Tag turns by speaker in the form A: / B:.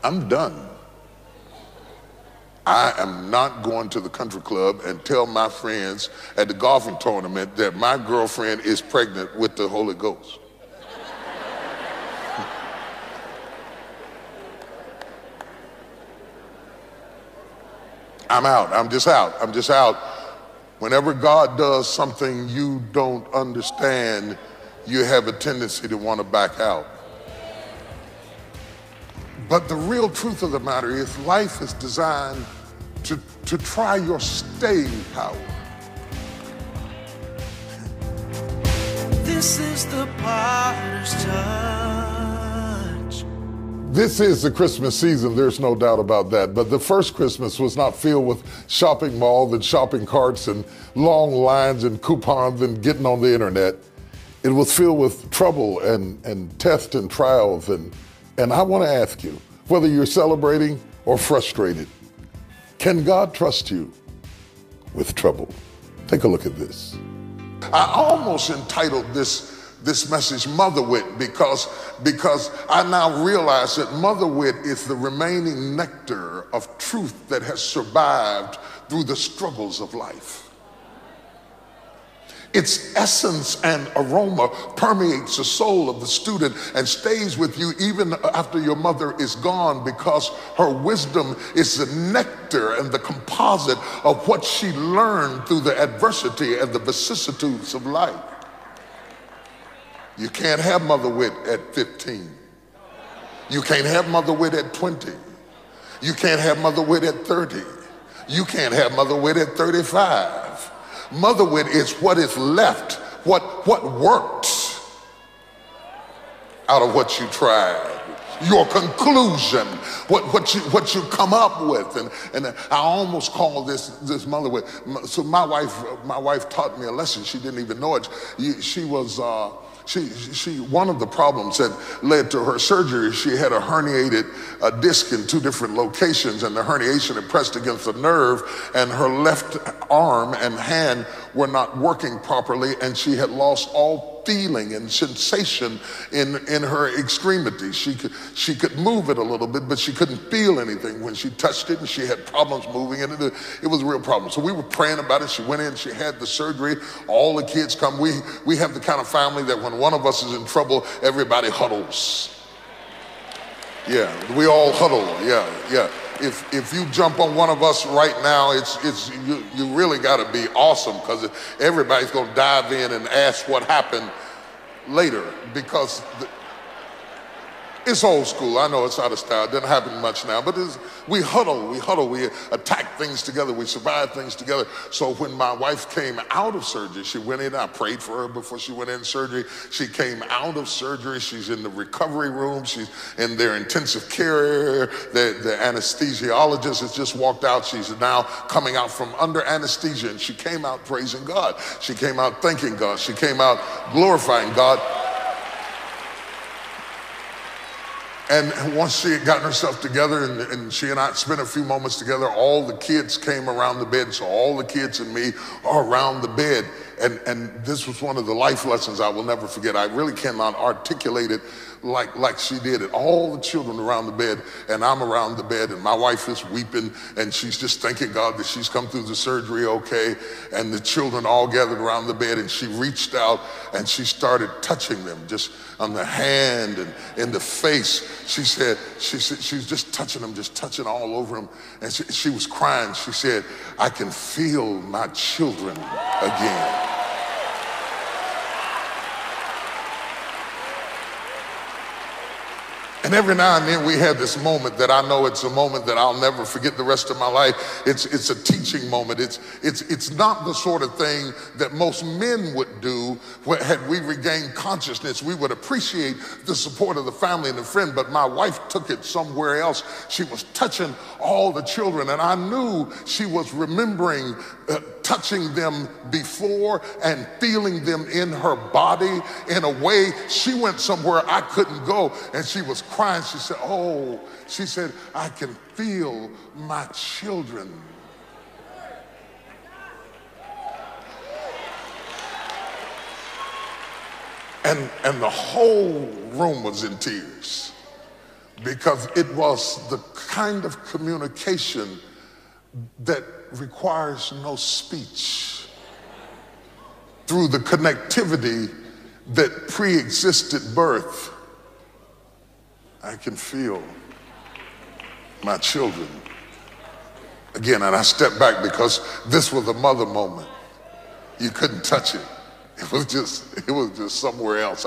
A: I'm done. I am not going to the country club and tell my friends at the golfing tournament that my girlfriend is pregnant with the Holy Ghost. I'm out. I'm just out. Whenever God does something you don't understand, you have a tendency to want to back out. But the real truth of the matter is life is designed to try your staying power.
B: This is the potter's touch.
A: This is the Christmas season, there's no doubt about that. But the first Christmas was not filled with shopping malls and shopping carts and long lines and coupons and getting on the internet. It was filled with trouble and tests and trials. And I want to ask you, whether you're celebrating or frustrated, can God trust you with trouble? Take a look at this. I almost entitled this message Motherwit because I now realize that motherwit is the remaining nectar of truth that has survived through the struggles of life. Its essence and aroma permeates the soul of the student and stays with you even after your mother is gone, because her wisdom is the nectar and the composite of what she learned through the adversity and the vicissitudes of life. You can't have motherwit at 15. You can't have motherwit at 20. You can't have motherwit at 30. You can't have motherwit at 35. Motherwit is what is left, what worked out of what you tried. Your conclusion, what you come up with, and I almost call this motherwit. So my wife taught me a lesson. She didn't even know it. She was. One of the problems that led to her surgery, she had a herniated disc in 2 different locations, and the herniation had pressed against the nerve, and her left arm and hand were not working properly, and she had lost all feeling and sensation in her extremity. She could move it a little bit, but she couldn't feel anything when she touched it, and she had problems moving it. It was a real problem. So we were praying about it. She went in, she had the surgery. All the kids come. We have the kind of family that when one of us is in trouble, everybody huddles. Yeah, we all huddle. Yeah. If you jump on one of us right now, you really got to be awesome, because everybody's going to dive in and ask what happened later, because it's old school. I know it's out of style. It doesn't happen much now, but we huddle, we attack things together, we survive things together. So when my wife came out of surgery, she went in, I prayed for her before she went in surgery. She came out of surgery, she's in the recovery room, she's in their intensive care. The anesthesiologist has just walked out. She's now coming out from under anesthesia, and she came out praising God. She came out thanking God. She came out glorifying God. And once she had gotten herself together and she and I spent a few moments together, all the kids came around the bed. So all the kids and me are around the bed. And this was one of the life lessons I will never forget. I really cannot articulate it like she did it. All the children around the bed, and I'm around the bed, and my wife is weeping, and she's just thanking God that she's come through the surgery okay. And the children all gathered around the bed, and she reached out and she started touching them just on the hand and in the face. She said she was just touching them, just touching all over them. And she was crying. She said, "I can feel my children again." And every now and then we have this moment that I know it's a moment that I'll never forget the rest of my life. It's a teaching moment. It's not the sort of thing that most men would do. Had we regained consciousness, we would appreciate the support of the family and the friend, but my wife took it somewhere else. She was touching all the children, and I knew she was remembering touching them before and feeling them in her body in a way. She went somewhere I couldn't go, and she was crying. She said, "Oh," she said, "I can feel my children." And the whole room was in tears. because it was the kind of communication that requires no speech. Through the connectivity that pre-existed birth, I can feel my children. Again, and I step back because this was a mother moment. You couldn't touch it. It was just somewhere else.